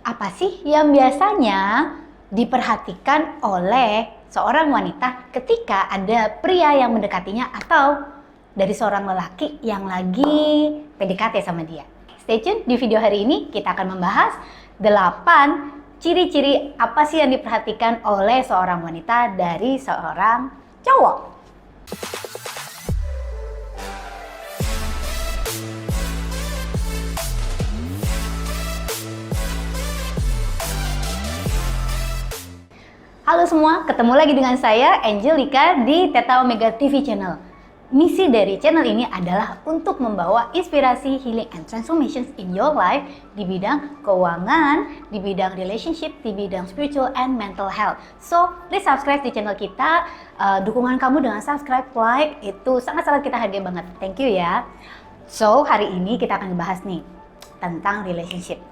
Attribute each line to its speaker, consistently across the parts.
Speaker 1: Apa sih yang biasanya diperhatikan oleh seorang wanita ketika ada pria yang mendekatinya atau dari seorang lelaki yang lagi PDKT sama dia? Stay tune, di video hari ini kita akan membahas 8 ciri-ciri apa sih yang diperhatikan oleh seorang wanita dari seorang cowok. Halo semua, ketemu lagi dengan saya Angelika di Theta Omega TV Channel. Misi dari channel ini adalah untuk membawa inspirasi, healing, and transformations in your life di bidang keuangan, di bidang relationship, di bidang spiritual and mental health. So, please subscribe di channel kita. Dukungan kamu dengan subscribe, like, itu sangat-sangat kita hargai banget. Thank you ya. So, hari ini kita akan bahas nih tentang relationship.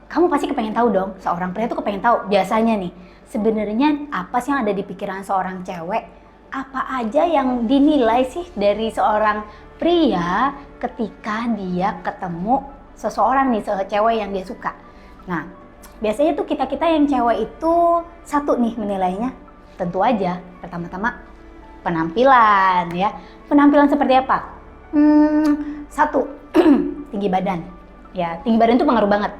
Speaker 1: Kamu pasti kepengen tahu dong, seorang pria tuh kepengen tahu biasanya nih, sebenarnya apa sih yang ada di pikiran seorang cewek? Apa aja yang dinilai sih dari seorang pria ketika dia ketemu seseorang nih, cewek yang dia suka? Nah, biasanya tuh kita yang cewek itu satu nih menilainya, tentu aja pertama-tama penampilan ya. Penampilan seperti apa? Satu, tinggi badan. Ya, tinggi badan itu pengaruh banget.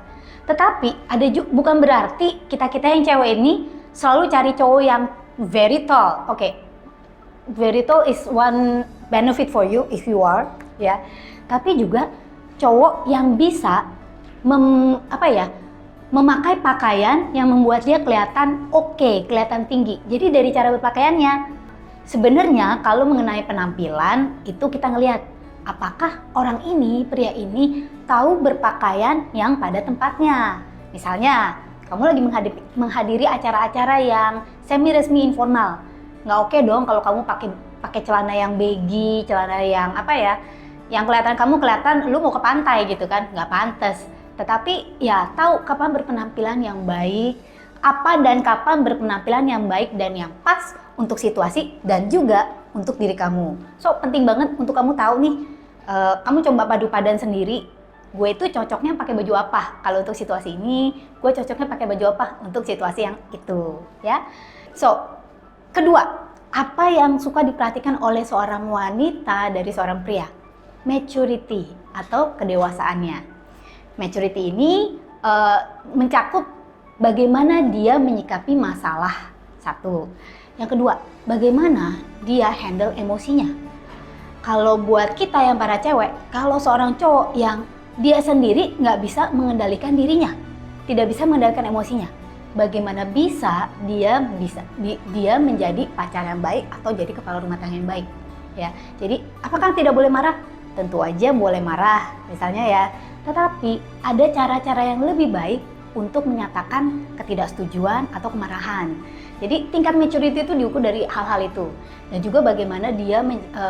Speaker 1: Tetapi ada juga, bukan berarti kita yang cewek ini selalu cari cowok yang very tall. Oke, very tall is one benefit for you if you are, ya. Tapi juga cowok yang bisa memakai pakaian yang membuat dia kelihatan oke, kelihatan tinggi. Jadi dari cara berpakaiannya, sebenarnya kalau mengenai penampilan itu kita ngelihat apakah orang ini, pria ini tahu berpakaian yang pada tempatnya. Misalnya, kamu lagi menghadiri acara-acara yang semi resmi informal. Nggak oke dong kalau kamu pakai celana yang baggy, celana yang yang kamu kelihatan lu mau ke pantai gitu kan, nggak pantas. Tetapi ya tahu kapan berpenampilan yang baik, kapan berpenampilan yang baik dan yang pas untuk situasi dan juga untuk diri kamu. So penting banget untuk kamu tahu nih, kamu coba padu padan sendiri. Gue itu cocoknya pakai baju apa? Kalau untuk situasi ini, gue cocoknya pakai baju apa untuk situasi yang itu, ya. So, kedua, apa yang suka diperhatikan oleh seorang wanita dari seorang pria? Maturity atau kedewasaannya. Maturity ini mencakup bagaimana dia menyikapi masalah. Satu. Yang kedua, bagaimana dia handle emosinya. Kalau buat kita yang para cewek, kalau seorang cowok yang dia sendiri nggak bisa mengendalikan dirinya, tidak bisa mengendalikan emosinya, bagaimana bisa dia menjadi pacar yang baik atau jadi kepala rumah tangga yang baik, ya. Jadi apakah tidak boleh marah? Tentu aja boleh marah, misalnya ya. Tetapi ada cara-cara yang lebih baik untuk menyatakan ketidaksetujuan atau kemarahan. Jadi tingkat maturity itu diukur dari hal-hal itu. Dan juga bagaimana dia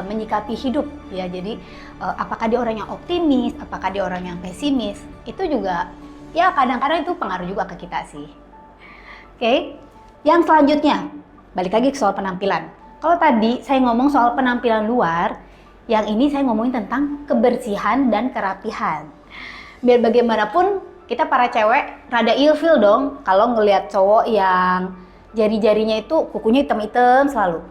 Speaker 1: menyikapi hidup, ya. Jadi apakah dia orang yang optimis, apakah dia orang yang pesimis, itu juga ya kadang-kadang itu pengaruh juga ke kita sih. Oke. Yang selanjutnya, balik lagi ke soal penampilan. Kalau tadi saya ngomong soal penampilan luar, yang ini saya ngomongin tentang kebersihan dan kerapihan. Biar bagaimanapun kita para cewek rada ilfeel dong kalau ngelihat cowok yang jari-jarinya itu kukunya hitam-hitam selalu.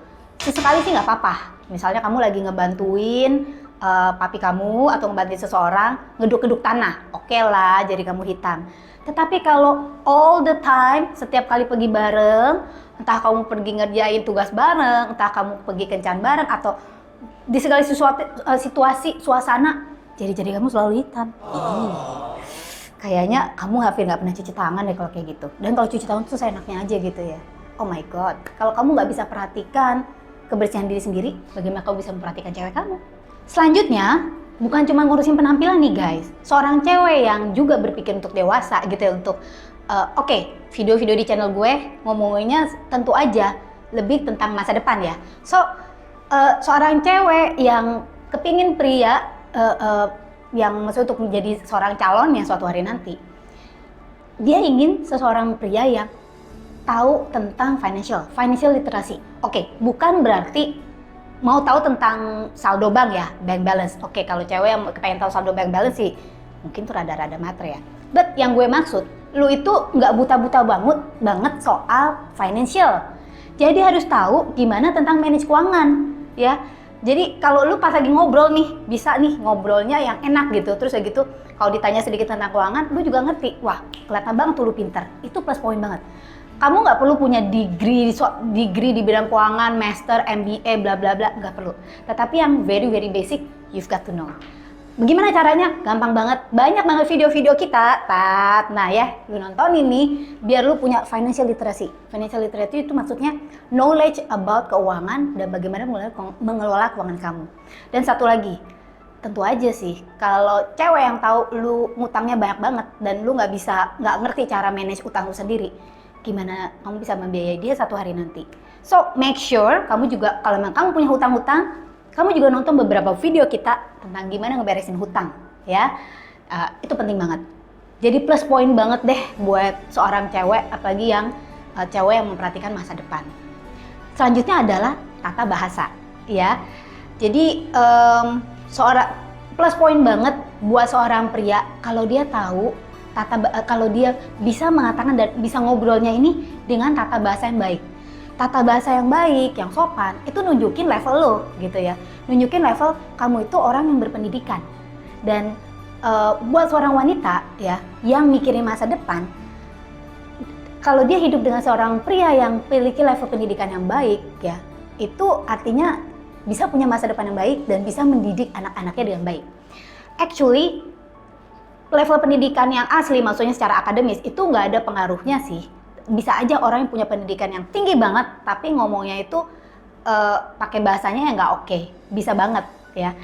Speaker 1: Sesekali sih nggak apa-apa. Misalnya kamu lagi ngebantuin papi kamu atau ngebantuin seseorang ngeduk-ngeduk tanah, oke lah jari kamu hitam. Tetapi kalau all the time, setiap kali pergi bareng, entah kamu pergi ngerjain tugas bareng, entah kamu pergi kencan bareng, atau di segala situasi, suasana, jari-jari kamu selalu hitam. Kayaknya kamu hampir nggak pernah cuci tangan deh kalau kayak gitu. Dan kalau cuci tangan tuh seenaknya aja gitu ya. Oh my god, kalau kamu nggak bisa perhatikan kebersihan diri sendiri, bagaimana kamu bisa memperhatikan cewek kamu? Selanjutnya, bukan cuma ngurusin penampilan nih guys. Seorang cewek yang juga berpikir untuk dewasa gitu ya, untuk video-video di channel gue ngomonginnya tentu aja lebih tentang masa depan ya. So, seorang cewek yang kepingin pria yang maksud untuk menjadi seorang calon yang suatu hari nanti, dia ingin seseorang pria yang tahu tentang financial literacy. Oke, bukan berarti mau tahu tentang saldo bank ya, bank balance. Oke, kalau cewek yang pengen tahu saldo bank balance sih, mungkin tuh rada-rada matre ya. But yang gue maksud, lu itu nggak buta-buta banget soal financial. Jadi harus tahu gimana tentang manage keuangan, ya. Jadi kalau lu pas lagi ngobrol nih, bisa nih ngobrolnya yang enak gitu. Terus kayak gitu, kalau ditanya sedikit tentang keuangan, lu juga ngerti. Wah, kelihatan banget tuh lu pinter. Itu plus point banget. Kamu nggak perlu punya degree di bidang keuangan, master, MBA, bla bla bla, nggak perlu. Tetapi yang very basic, you've got to know. Bagaimana caranya? Gampang banget. Banyak banget video-video kita. Nah ya, lu nonton ini biar lu punya financial literacy. Financial literacy itu maksudnya knowledge about keuangan dan bagaimana mengelola keuangan kamu. Dan satu lagi, tentu aja sih kalau cewek yang tahu lu ngutangnya banyak banget dan lu nggak ngerti cara manage utang lu sendiri, gimana kamu bisa membiayai dia satu hari nanti. So make sure kamu juga kalau memang kamu punya hutang-hutang, kamu juga nonton beberapa video kita tentang gimana ngeberesin hutang, ya. Itu penting banget. Jadi plus point banget deh buat seorang cewek, apalagi yang cewek yang memperhatikan masa depan. Selanjutnya adalah tata bahasa, ya. Jadi seorang plus point banget buat seorang pria kalau dia tahu kalau dia bisa mengatakan dan bisa ngobrolnya ini dengan tata bahasa yang baik. Tata bahasa yang baik, yang sopan, itu nunjukin level lo gitu ya. Nunjukin level kamu itu orang yang berpendidikan. Dan buat seorang wanita ya yang mikirin masa depan, kalau dia hidup dengan seorang pria yang memiliki level pendidikan yang baik ya, itu artinya bisa punya masa depan yang baik dan bisa mendidik anak-anaknya dengan baik. Actually, level pendidikan yang asli, maksudnya secara akademis, itu nggak ada pengaruhnya sih. Bisa aja orang yang punya pendidikan yang tinggi banget, tapi ngomongnya itu pakai bahasanya yang nggak oke. Bisa banget ya.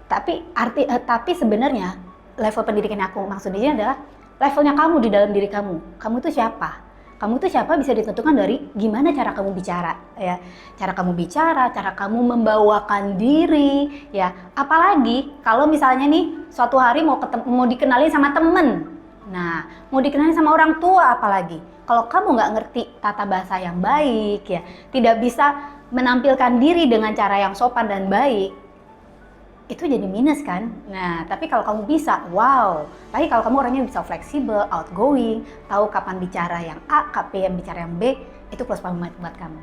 Speaker 1: Tapi sebenarnya level pendidikan yang aku maksud di sini adalah levelnya kamu di dalam diri kamu. Kamu itu siapa? Kamu itu siapa bisa ditentukan dari gimana cara kamu bicara, ya. Cara kamu bicara, cara kamu membawakan diri, ya. Apalagi kalau misalnya nih suatu hari mau dikenalin sama temen. Nah, mau dikenalin sama orang tua apalagi. Kalau kamu nggak ngerti tata bahasa yang baik, ya, tidak bisa menampilkan diri dengan cara yang sopan dan baik, itu jadi minus kan? Nah, tapi kalau kamu bisa, wow. Tapi kalau kamu orangnya bisa fleksibel, outgoing, tahu kapan bicara yang A, kapan bicara yang B, itu plus banget buat kamu.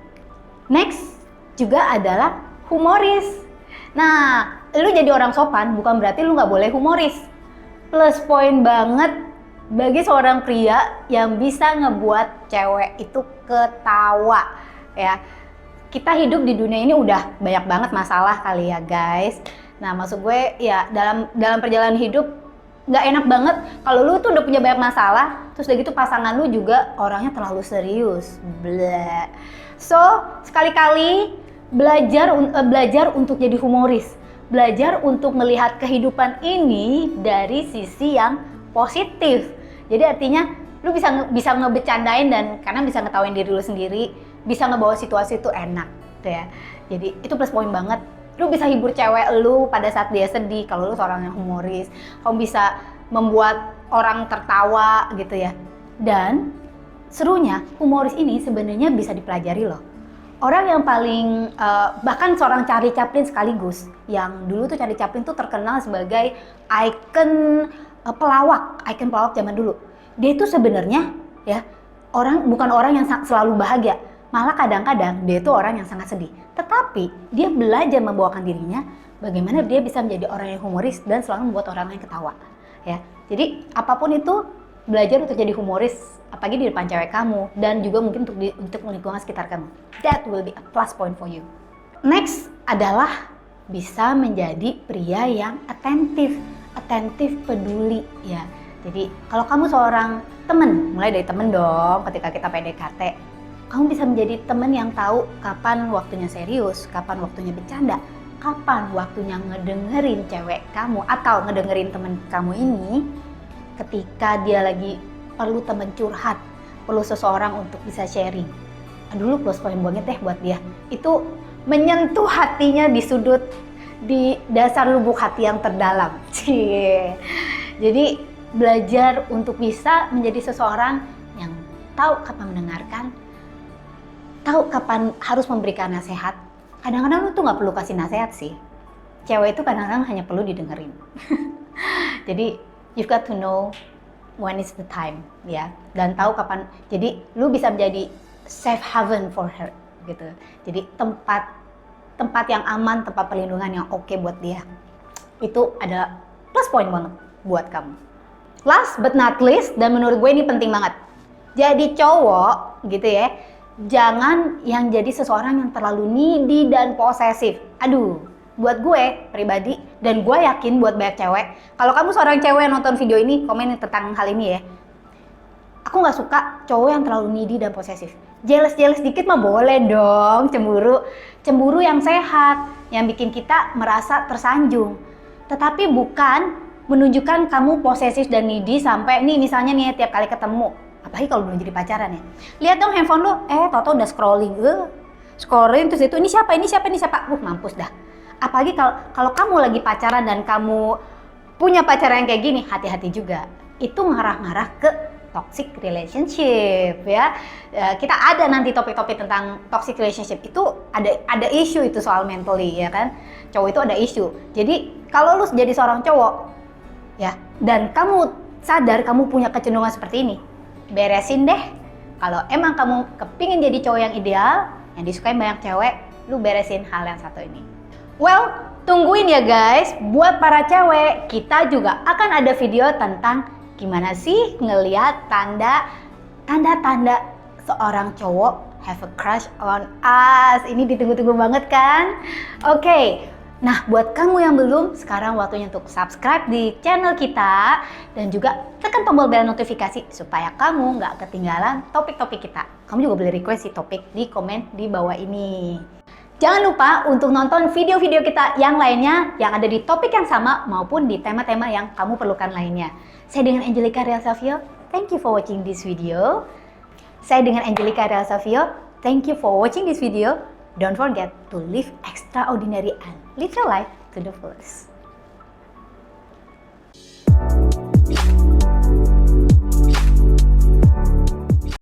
Speaker 1: Next, juga adalah humoris. Nah, lu jadi orang sopan bukan berarti lu nggak boleh humoris. Plus poin banget bagi seorang pria yang bisa ngebuat cewek itu ketawa, ya. Kita hidup di dunia ini udah banyak banget masalah kali ya, guys. Nah, maksud gue ya dalam perjalanan hidup nggak enak banget kalau lu tuh udah punya banyak masalah, terus udah gitu pasangan lu juga orangnya terlalu serius. Blah. So, sekali-kali belajar untuk jadi humoris. Belajar untuk melihat kehidupan ini dari sisi yang positif. Jadi artinya lu bisa ngebecandain dan karena bisa ngetawain diri lu sendiri, bisa ngebawa situasi itu enak, gitu ya. Jadi itu plus poin banget. Lu bisa hibur cewek lu pada saat dia sedih kalau lu seorang yang humoris. Kamu bisa membuat orang tertawa gitu ya. Dan serunya humoris ini sebenarnya bisa dipelajari loh. Orang yang paling bahkan seorang Charlie Chaplin sekaligus, yang dulu tuh Charlie Chaplin tuh terkenal sebagai ikon pelawak zaman dulu. Dia itu sebenarnya ya bukan orang yang selalu bahagia. Malah kadang-kadang dia itu orang yang sangat sedih. Tetapi dia belajar membawakan dirinya bagaimana dia bisa menjadi orang yang humoris dan selalu membuat orang lain ketawa. Ya, jadi apapun itu belajar untuk jadi humoris, apalagi di depan cewek kamu dan juga mungkin untuk lingkungan sekitar kamu. That will be a plus point for you. Next adalah bisa menjadi pria yang atentif peduli ya. Jadi kalau kamu seorang teman, mulai dari teman dong ketika kita PDKT. Kamu bisa menjadi teman yang tahu kapan waktunya serius, kapan waktunya bercanda, kapan waktunya ngedengerin cewek kamu atau ngedengerin teman kamu ini ketika dia lagi perlu teman curhat, perlu seseorang untuk bisa sharing. Dulu plus poin banget deh buat dia. Itu menyentuh hatinya di dasar lubuk hati yang terdalam. Jadi belajar untuk bisa menjadi seseorang yang tahu kapan mendengarkan, tahu kapan harus memberikan nasihat. Kadang-kadang lu tuh nggak perlu kasih nasihat sih. Cewek itu kadang-kadang hanya perlu didengerin. Jadi you've got to know when is the time, ya. Dan tahu kapan. Jadi lu bisa menjadi safe haven for her, gitu. Jadi tempat yang aman, tempat perlindungan yang oke buat dia. Itu ada plus point banget buat kamu. Last but not least, dan menurut gue ini penting banget. Jadi cowok, gitu ya, jangan yang jadi seseorang yang terlalu needy dan posesif. Aduh, buat gue pribadi, dan gue yakin buat banyak cewek, kalau kamu seorang cewek yang nonton video ini, komen tentang hal ini ya. Aku gak suka cowok yang terlalu needy dan posesif. Jealous dikit mah boleh dong, cemburu yang sehat, yang bikin kita merasa tersanjung. Tetapi bukan menunjukkan kamu posesif dan needy sampai nih misalnya nih tiap kali ketemu, apalagi kalau belum jadi pacaran ya. Lihat dong handphone lu, tau-tau udah scrolling terus itu ini siapa, mampus dah. Apalagi kalau kamu lagi pacaran dan kamu punya pacaran yang kayak gini, hati-hati juga. Itu ngarah-ngarah ke toxic relationship ya. Kita ada nanti topik-topik tentang toxic relationship. Itu ada isu itu soal mentally ya kan. Cowok itu ada isu. Jadi kalau lu jadi seorang cowok ya dan kamu sadar kamu punya kecenderungan seperti ini, beresin deh. Kalau emang kamu kepingin jadi cowok yang ideal, yang disukai banyak cewek, lu beresin hal yang satu ini. Well, tungguin ya guys, buat para cewek, kita juga akan ada video tentang gimana sih ngelihat tanda-tanda seorang cowok have a crush on us. Ini ditunggu-tunggu banget kan? Oke, nah buat kamu yang belum, sekarang waktunya untuk subscribe di channel kita dan juga tekan tombol bel notifikasi supaya kamu nggak ketinggalan topik-topik kita. Kamu juga boleh request topik di komen di bawah ini. Jangan lupa untuk nonton video-video kita yang lainnya yang ada di topik yang sama maupun di tema-tema yang kamu perlukan lainnya. Saya dengan Angelica Real Savio, thank you for watching this video. Saya dengan Angelica Real Savio, thank you for watching this video. Don't forget to live extraordinary and live your life to the fullest.